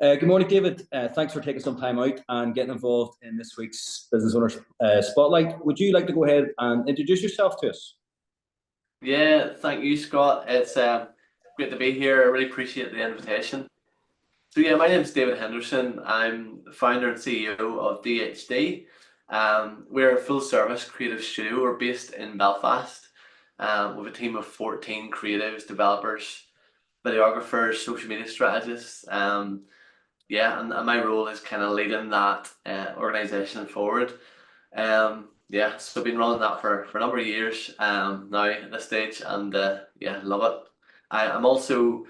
Good morning, David. Thanks for taking some time out and getting involved in this week's Business Owners Spotlight. Would you like to go ahead and introduce yourself to us? Yeah, thank you, Scott. It's great to be here. I really appreciate the invitation. So yeah, my name is David Henderson. I'm the founder and CEO of DHD. We're a full-service creative studio. We're based in Belfast with a team of 14 creatives, developers, videographers, social media strategists. Yeah, and my role is kind of leading that organization forward. Yeah, so I've been running that for a number of years now at this stage, and yeah, love it. I'm also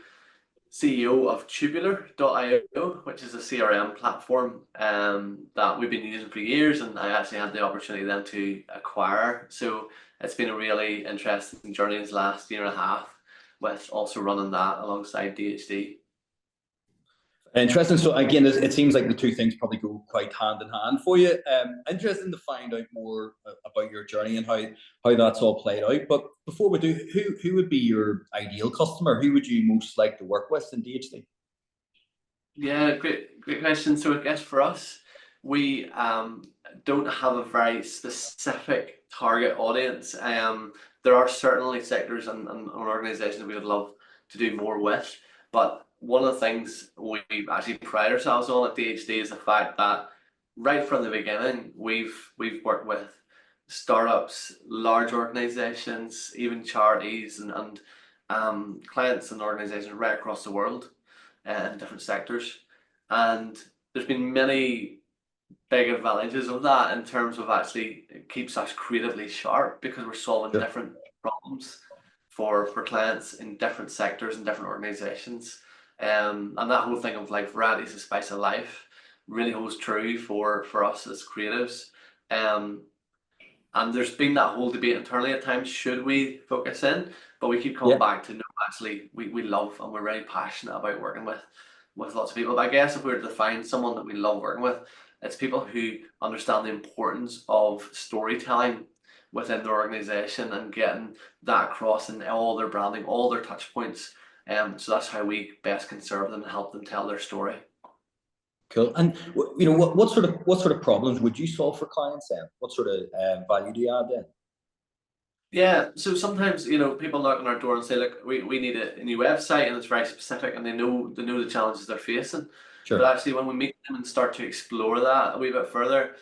CEO of Tubular.io, which is a CRM platform that we've been using for years, and I actually had the opportunity then to acquire. So it's been a really interesting journey this last year and a half, with also running that alongside DHD. Interesting. So again, it seems like the two things probably go quite hand in hand for you. Interesting to find out more about your journey and how that's all played out. But before we do, who would be your ideal customer? Who would you most like to work with in DHD? Yeah, great question. So I guess for us, we don't have a very specific target audience. There are certainly sectors and organizations we would love to do more with, but one of the things we actually pride ourselves on at DHD is the fact that right from the beginning, we've worked with startups, large organizations, even charities and clients and organizations right across the world in different sectors. And there's been many big advantages of that in terms of actually it keeps us creatively sharp because we're solving Sure. different problems for clients in different sectors and different organizations. And that whole thing of like variety is the spice of life really holds true for us as creatives. Um, and there's been that whole debate internally at times, should we focus in? But we keep coming Yeah. back to no, actually, we love and we're really passionate about working with lots of people. But I guess if we were to define someone that we love working with, it's people who understand the importance of storytelling within their organization and getting that across in all their branding, all their touch points. So that's how we best can serve them and help them tell their story. Cool. And what sort of problems would you solve for clients then? What sort of value do you add then? Yeah, so sometimes people knock on our door and say, "Look, we need a new website," and it's very specific, and they know the challenges they're facing. But Sure. actually, when we meet them and start to explore that a wee bit further,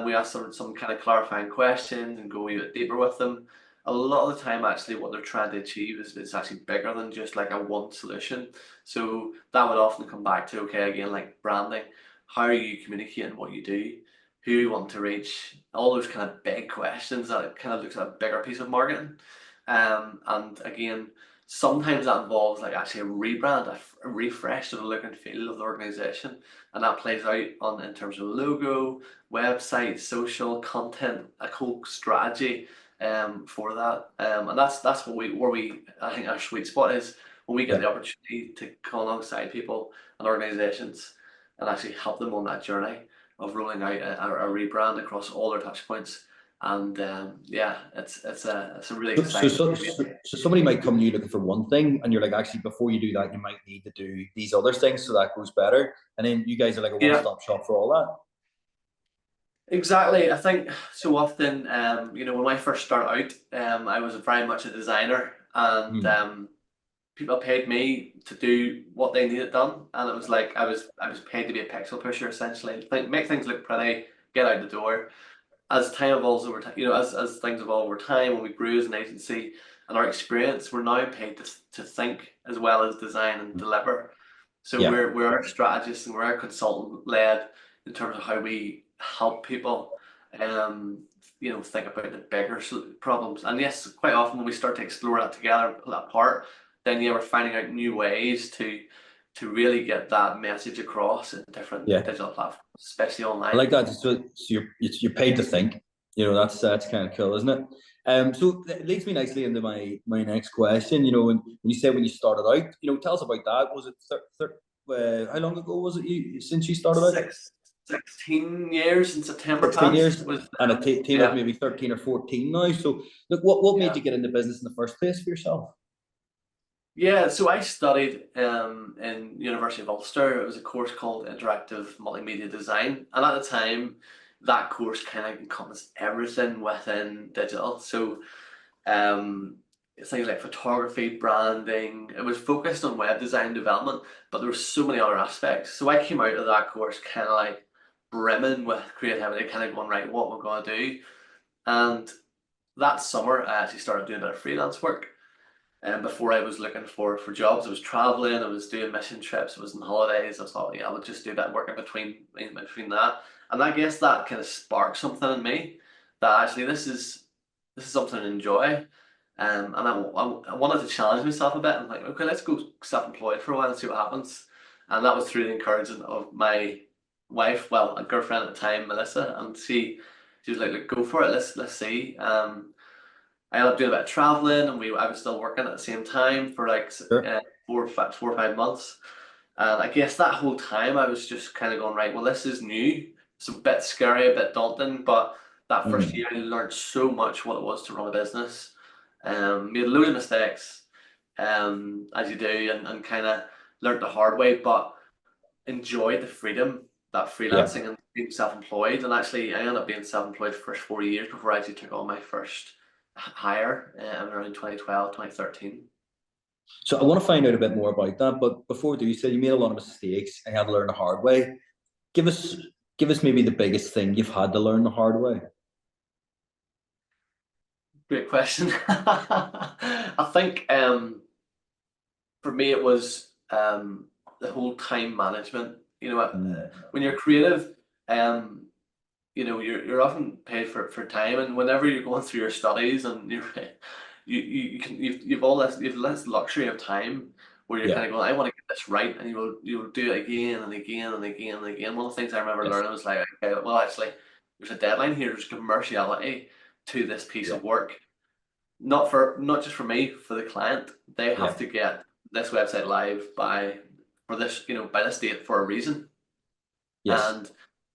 we ask them some kind of clarifying questions and go a wee bit deeper with them. A lot of the time, actually, what they're trying to achieve is actually bigger than just like a one solution. So that would often come back to, okay, again, like branding. How are you communicating what you do? Who you want to reach, all those kind of big questions that it kind of looks at a bigger piece of marketing. And again, sometimes that involves like actually a rebrand, a refresh of the look and feel of the organization. And that plays out on in terms of logo, website, social content, a whole strategy for that. And that's what where we I think our sweet spot is when we get Yeah. the opportunity to come alongside people and organizations and actually help them on that journey of rolling out a rebrand across all their touch points. And yeah, it's a really So, so, exciting so, period. so somebody might come to you looking for one thing, and you're like, actually, before you do that, you might need to do these other things so that goes better. And then you guys are like a Yeah, one-stop shop for all that. exactly. I think so often, when I first started out, I was very much a designer, and Hmm. people paid me to do what they needed done, and it was like I was paid to be a pixel pusher essentially, make things look pretty, get out the door. As time evolves over time, as things evolve over time, when we grew as an agency and our experience, we're now paid to think as well as design and deliver. So Yeah. we're our strategists and we're our consultant led in terms of how we help people, think about the bigger problems. And yes, quite often when we start to explore that together, pull that apart, then yeah, we're finding out new ways to really get that message across in different Yeah. digital platforms, especially I online. like that. So you're paid to think. That's kind of cool, isn't it? So that leads me nicely into my next question. When you said when you started out, tell us about that. Was it how long ago was it since you started out? Six, 16 years in September 16 years, past was and a team of yeah. maybe 13 or 14 now. So look, what made Yeah. you get into business in the first place for yourself? Yeah, so I studied in University of Ulster. It was a course called Interactive Multimedia Design, and at the time, that course kind of encompassed everything within digital. So um, things like photography, branding. It was focused on web design development, but there were so many other aspects. So I came out of that course kind of like brimming with creativity, kind of going, right, what we're going to do. And that summer, I actually started doing a bit of freelance work. And before I was looking for jobs, I was traveling, I was doing mission trips, I was on holidays. I thought, yeah, I would just do that work in between that. And I guess that kind of sparked something in me that actually this is something I enjoy. And I wanted to challenge myself a bit and like, okay, let's go self-employed for a while and see what happens. And that was through the encouragement of my wife, well, a girlfriend at the time, Melissa, and she was like, look, go for it, let's see. I ended up doing a bit of traveling, and I was still working at the same time for like Sure. 4 or 5 months. And I guess that whole time I was just kind of going, right, well, this is new. It's a bit scary, a bit daunting, but that first Mhm. year I learned so much what it was to run a business. Made a load of mistakes, as you do, and kind of learned the hard way, but enjoyed the freedom that Yeah. freelancing and being self-employed. And actually, I ended up being self-employed for 4 years before I actually took on my first hire around 2012, 2013. So I want to find out a bit more about that, but before we do, you said you made a lot of mistakes and had to learn the hard way. Give us give us maybe the biggest thing you've had to learn the hard way. Great question. I think for me it was the whole time management. Mm. When you're creative, um, you're often paid for time, and whenever you're going through your studies and you've this luxury of time where you're kind Yeah. of going, I want to get this right, and you'll do it again and again and again and again. One of the things I remember Yes. learning was like, okay, well, actually there's a deadline here, there's commerciality to this piece Yeah. of work, not just for me, for the client. They have Yeah. to get this website live by this date for a reason. Yes. And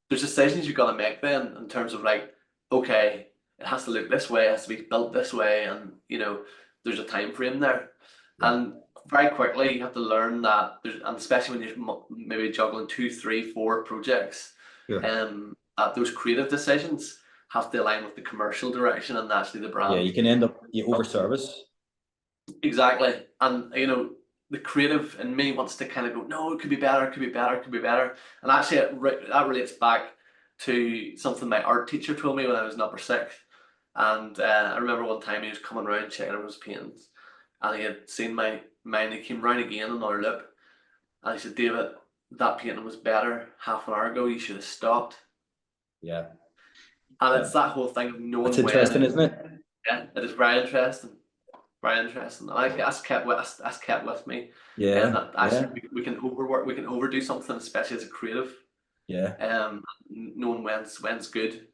there's decisions you've got to make then in terms of like, okay, it has to look this way, it has to be built this way, and there's a time frame there. Yeah. And very quickly you have to learn that and especially when you're maybe juggling two, three, four projects, Sure. that those creative decisions have to align with the commercial direction and actually the Yeah. brand. You can end up you over service. Exactly. And the creative in me wants to kind of go, no, it could be better, it could be better, it could be better. And actually that relates back to something my art teacher told me when I was in upper sixth. And I remember one time he was coming around checking out his paintings, and he had seen my mine. He came round again another look, and he said, David, that painting was better half an hour ago, you should have stopped. Yeah. And Yeah. it's that whole thing of That's knowing when. interesting, isn't it? Yeah, it is very interesting. Very interesting. And that's kept with me. And Yeah. that actually Yeah. we can overwork, we can overdo something, especially as a creative. Yeah. Knowing when's good,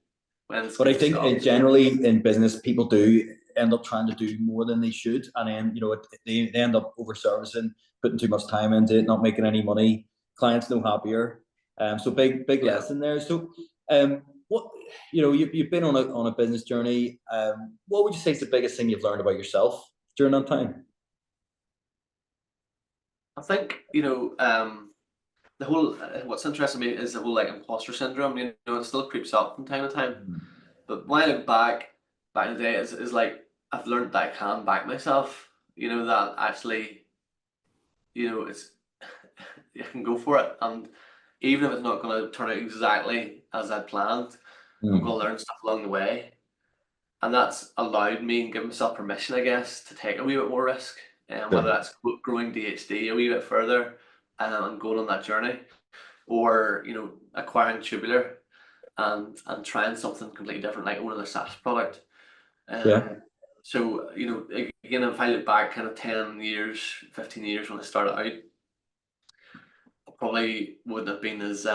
when's But I good to think stop. generally in business, people do end up trying to do more than they should, and then they end up over servicing, putting too much time into it, not making any money. Clients no happier. So big Yeah. lesson there. So what you've been on a business journey. What would you say is the biggest thing you've learned about yourself during that time? I think the whole what's interesting to me is the whole like imposter syndrome. It still creeps up from time to time. Mm. But when I look back in the day, is like I've learned that I can back myself. That actually it's you can go for it, and even if it's not going to turn out exactly as I'd planned, I'm going Mm. to learn stuff along the way, and that's allowed me and given myself permission, I guess, to take a wee bit more risk, and whether Sure. that's growing DHD a wee bit further, and going on that journey, or acquiring Tubular and trying something completely different, like owning a SaaS product. Yeah. Um, so again, if I look back kind of 10 years, 15 years when I started out, I probably wouldn't have been as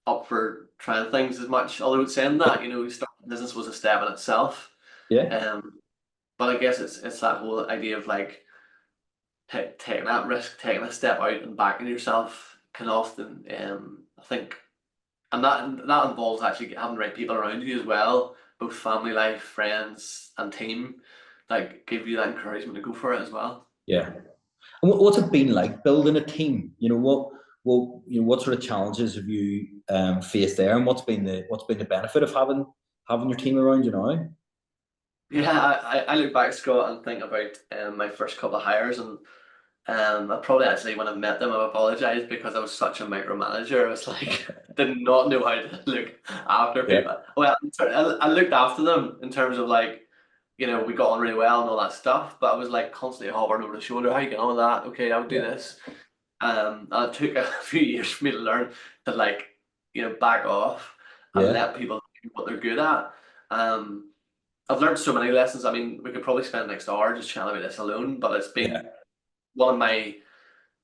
up for trying things as much. Although saying that, starting a business was a step in itself. Yeah. Um, but I guess it's that whole idea of like taking that risk, taking a step out and backing yourself can often, I think, and that involves actually having the right people around you as well, both family life, friends, and team, that give you that encouragement to go for it as well. Yeah. And what's it been like building a team? What sort of challenges have you faced there, and what's been the benefit of having your team around you now? Yeah, I look back, Scott, and think about my first couple of hires, and I probably actually, when I met them, I apologized because I was such a micromanager. I was like, did not know how to look after Yeah, people. Well, sorry, I looked after them in terms of like, we got on really well and all that stuff, but I was like constantly hovering over the shoulder. How you get on with that? Okay, I'll do yeah, this. And it took a few years for me to learn to like, back off and yeah, let people do what they're good at. Um, I've learned so many lessons. I mean, we could probably spend the next hour just chatting about this alone, but it's yeah, been one of my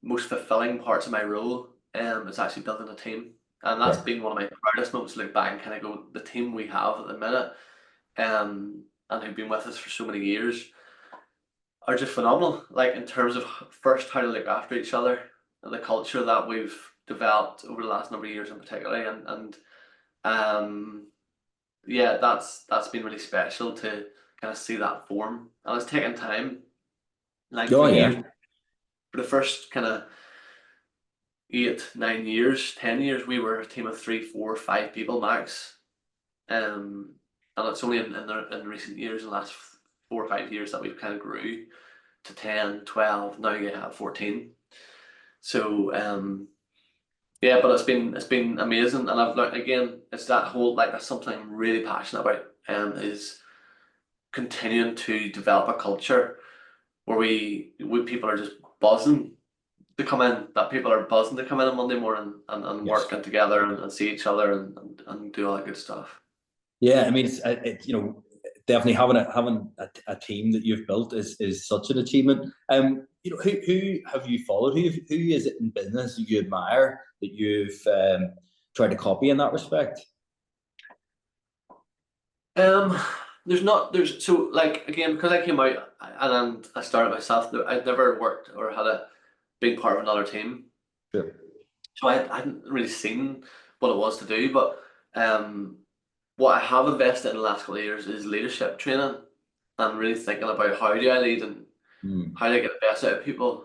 most fulfilling parts of my role. Is actually building a team, and that's yeah, been one of my proudest moments to look back and kind of go, the team we have at the minute, and who've been with us for so many years are just phenomenal. Like in terms of first how to look after each other and the culture that we've developed over the last number of years in particular, and um yeah, that's been really special to kind of see that form, and it's taken time. Like for oh years, yeah, for the first kind of 8, 9 years, 10 years, we were a team of 3, 4, 5 people max. And it's only in recent years, in the last 4 or 5 years, that we've kind of grew to 10, 12. Now you have 14. So yeah, but it's been amazing, and I've learned again. It's that whole, like, that's something I'm really passionate about. Is continuing to develop a culture where we people are just buzzing to come in. That people are buzzing to come in on Monday morning and yes. working together and see each other and do all that good stuff. Yeah, I mean, definitely having a team that you've built is such an achievement. Who have you followed? Who is it in business that you admire that you've tried to copy in that respect? Um, there's so, like, again, because I came out and I started myself. I'd never worked or had a been part of another team, Sure. so I hadn't really seen what it was to do. But um, what I have invested in the last couple of years is leadership training. I'm really thinking about how do I lead and Mm. how do I get the best out of people.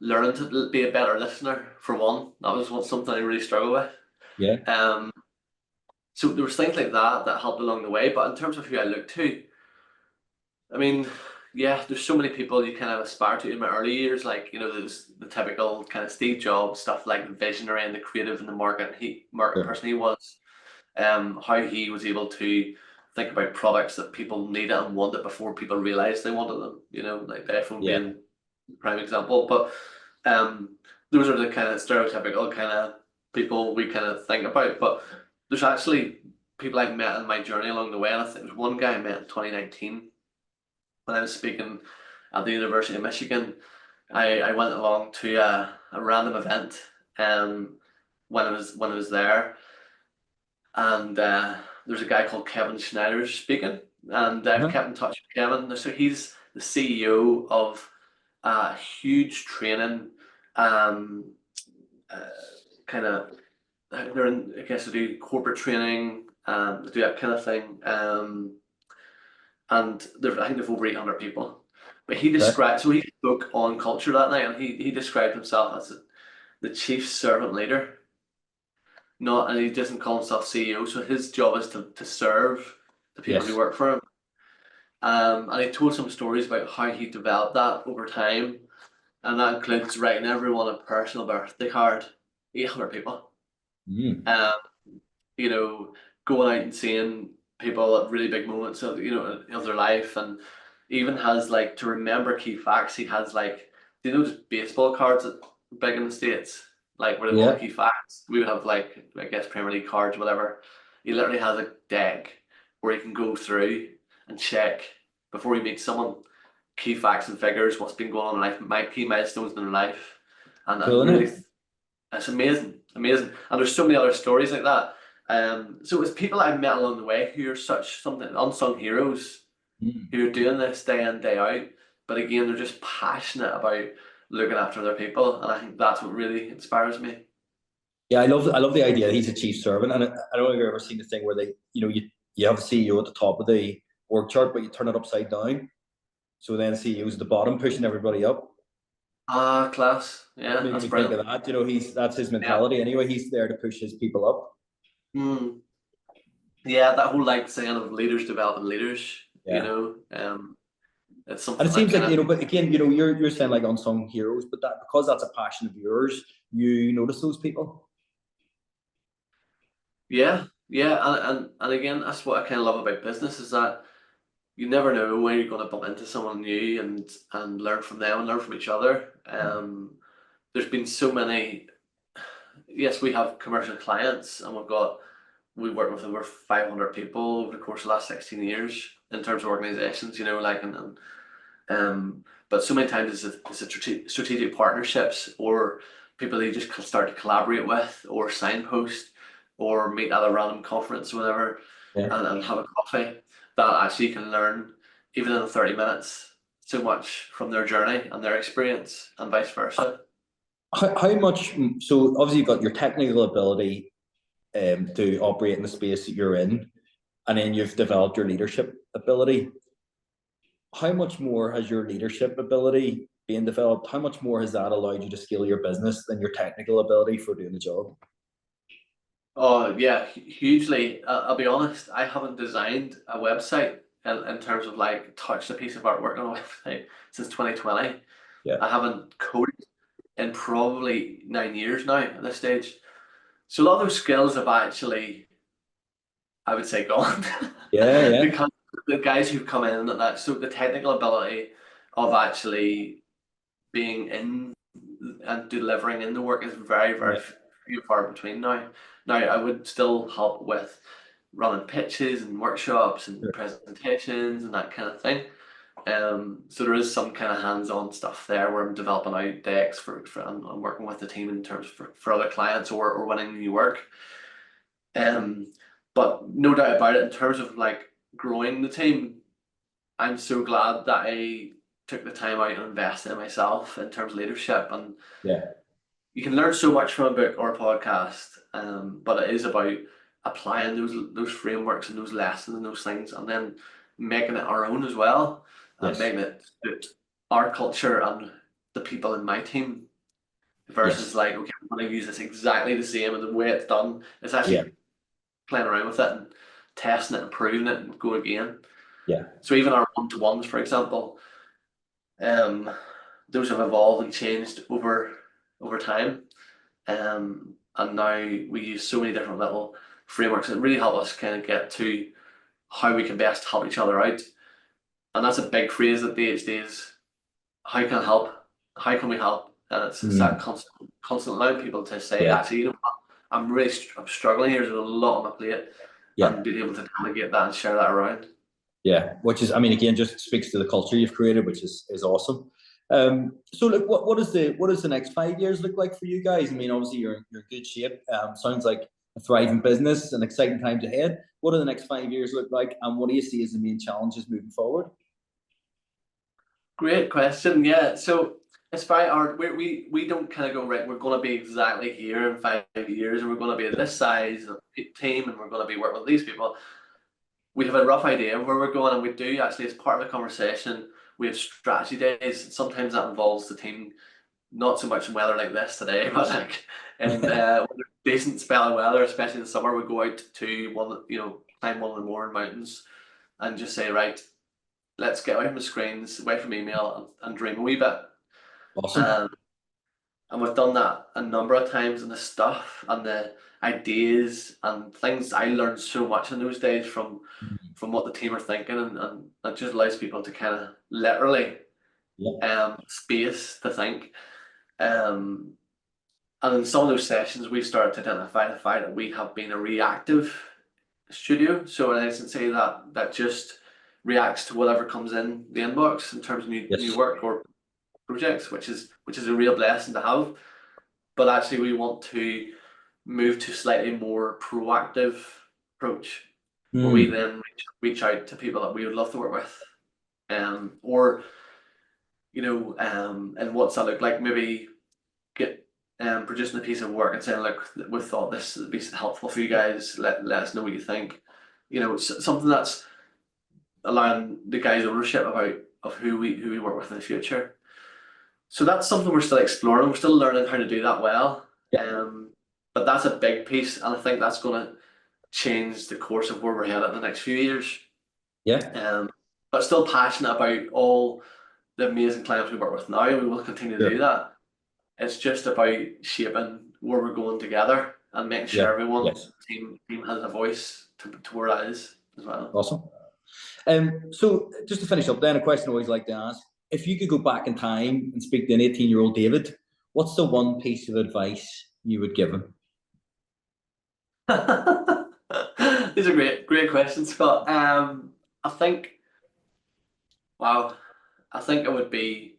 Learning to be a better listener, for one. That was something I really struggle with. Yeah. Um, so there was things like that helped along the way. But in terms of who I look to, I mean, yeah, there's so many people you kind of aspire to in my early years, like, there's the typical kind of Steve Jobs stuff, like the visionary and the creative and the market Sure. person he was. How he was able to think about products that people needed and wanted before people realized they wanted them. Like the iPhone Yeah. being a prime example. But those are the kind of stereotypical kind of people we kind of think about. But there's actually people I've met in my journey along the way, and I think there's one guy I met in 2019 when I was speaking at the University of Michigan. I went along to a random event when I was there, and there's a guy called Kevin Schneider speaking, and I've Uh-huh. kept in touch with Kevin. So he's the CEO of a huge training, um, uh, kind of, they're in, I guess they do corporate training, they do that kind of thing, and I think they've over 800 people. But Okay. so he spoke on culture that night, and he described himself as the chief servant leader. Not, and he doesn't call himself CEO, so his job is to serve the people who Yes. work for him. And he told some stories about how he developed that over time, and that includes writing everyone a personal birthday card, 800 people. Mm. Um, you know, Going out and seeing people at really big moments of their life, and even has, like, to remember key facts. He has, like, just baseball cards that are big in the States, like where they have all the Yeah. key facts. We would have, like, I guess, Premier League cards, whatever. He literally has a deck where he can go through and check before he meets someone key facts and figures, what's been going on in life, key milestones in their life, and Cool, really, isn't it? it's amazing, amazing. And there's so many other stories like that. So it's people I've met along the way who are something unsung heroes Mm. who are doing this day in, day out. But again, they're just passionate about looking after their people, and I think that's what really inspires me. Yeah, I love the idea that he's a chief servant, and I don't know if you've ever seen the thing where you have the CEO at the top of the org chart, but you turn it upside down. So then CEO's at the bottom pushing everybody up. Ah, class. Yeah, Making that's me think of brilliant. that. You know, that's his Yeah. mentality anyway. He's there to push his people up. Mm. Yeah, that whole like saying of leaders developing leaders, Yeah. it's And something it that seems kind like, of, but again, you're saying like unsung heroes, but that because that's a passion of yours, you notice those people. yeah, yeah, and again, that's what I kind of love about business is that you never know when you're going to bump into someone new and learn from them and learn from each other. There's been so many. Yes, we have commercial clients, and we work with over 500 people over the course of the last 16 years in terms of organizations. But so many times it's a strategic partnerships or people that you just start to collaborate with or signpost or meet at a random conference or whatever Yeah. and have a coffee that actually you can learn even in 30 minutes so much from their journey and their experience and vice versa. How much? So obviously you've got your technical ability to operate in the space that you're in, and then you've developed your leadership ability. How much more has your leadership ability been developed? How much more has that allowed you to scale your business than your technical ability for doing the job? Oh yeah, hugely. I'll be honest, I haven't designed a website in terms of like touched a piece of artwork on a website since 2020. Yeah. I haven't coded in probably 9 years now at this stage. So a lot of those skills have actually, I would say, gone Yeah, yeah. because the guys who've come in and that, so the technical ability of actually being in and delivering in the work is very, very Yeah. few far between now. Now, I would still help with running pitches and workshops and Sure. presentations and that kind of thing. So there is some kind of hands-on stuff there where I'm developing out decks and I'm working with the team in terms for other clients or winning new work. Um, but no doubt about it, in terms of like growing the team, I'm so glad that I took the time out and invested in myself in terms of leadership. And Yeah. you can learn so much from a book or a podcast, but it is about applying those frameworks and those lessons and those things, and then making it our own as well, and Yes. making it suit our culture and the people in my team. Versus Yes. like, okay, I'm going to use this exactly the same, and the way it's done is Yeah. actually playing around with it and testing it, improving it, and go again. Yeah. So even our one-to-ones, for example, um, those have evolved and changed over time. And now we use so many different little frameworks that really help us kind of get to how we can best help each other out. And that's a big phrase at DHD is how can I help? How can we help? And it's that Mm. constant allowing people to say, Yeah. actually, you know what? I'm struggling here. There's a lot on my plate, Yeah. and being able to delegate that and share that around. Yeah, which is, I mean, again, just speaks to the culture you've created, which is awesome. So, look, what does the next 5 years look like for you guys? I mean, obviously, you're in good shape. Sounds like a thriving business and exciting times ahead. What do the next 5 years look like, and what do you see as the main challenges moving forward? Great question. Yeah. So as far our we don't kind of go right. We're going to be exactly here in 5 years, and we're going to be at this size of team, and we're going to be working with these people. We have a rough idea of where we're going, and we do actually, as part of the conversation, we have strategy days. Sometimes that involves the team, not so much in weather like this today, but like in when there's a decent spell of weather, especially in the summer, we go out to climb one of the Mourne mountains and just say, right, let's get away from the screens, away from email, and dream a wee bit. Awesome. Um, and we've done that a number of times, and the stuff and the ideas and things I learned so much in those days from what the team are thinking, and it just allows people to kind of literally Yeah. space to think. Um, and in some of those sessions, we started to identify the fact that we have been a reactive studio. So in essence, say that just reacts to whatever comes in the inbox in terms of new Yes. work or projects, which is a real blessing to have. But actually, we want to move to slightly more proactive approach, where we Mm. then reach out to people that we would love to work with, or and what's that look like? Maybe get producing a piece of work and saying, look, we thought this would be helpful for you guys. Let us know what you think. Something that's allowing the guys ownership about of who we work with in the future. So that's something we're still exploring. We're still learning how to do that well. But that's a big piece, and I think that's going to change the course of where we're headed in the next few years. Yeah. But still passionate about all the amazing clients we work with now, and we will continue to do that. It's just about shaping where we're going together and making sure everyone team has a voice to where that is as well. Awesome. So just to finish up then, a question I always like to ask: if you could go back in time and speak to an 18-year-old David, what's the one piece of advice you would give him? These are great questions, Scott. I think it would be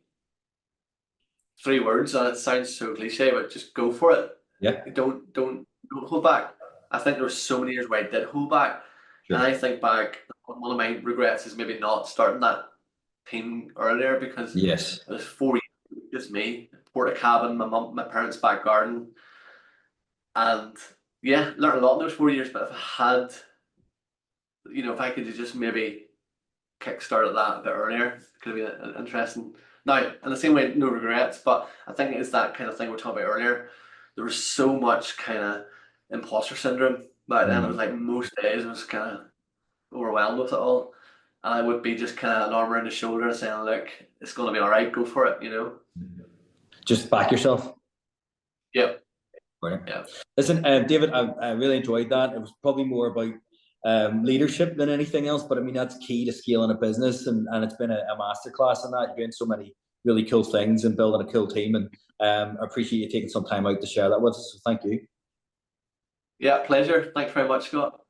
3 words, and it sounds so cliche, but just go for it. Yeah. Don't hold back. I think there were so many years where I did hold back. And I think back, one of my regrets is maybe not starting that team earlier, because it was 4 years, just me, porta cabin, my parents' back garden, and learned a lot in those 4 years. But if I had, if I could just maybe kick-started that a bit earlier, it could have been interesting. Now, in the same way, no regrets, but I think it's that kind of thing we were talking about earlier. There was so much kind of imposter syndrome back then. It was like most days I was kind of overwhelmed with it all. And I would be just kind of an arm around the shoulder saying, look, it's going to be all right, go for it, Just back yourself. Yep. Brilliant. Yeah. Listen, David, I really enjoyed that. It was probably more about leadership than anything else, but I mean, that's key to scaling a business, and it's been a masterclass in that. You're doing so many really cool things and building a cool team, and I appreciate you taking some time out to share that with us, so thank you. Yeah, pleasure. Thanks very much, Scott.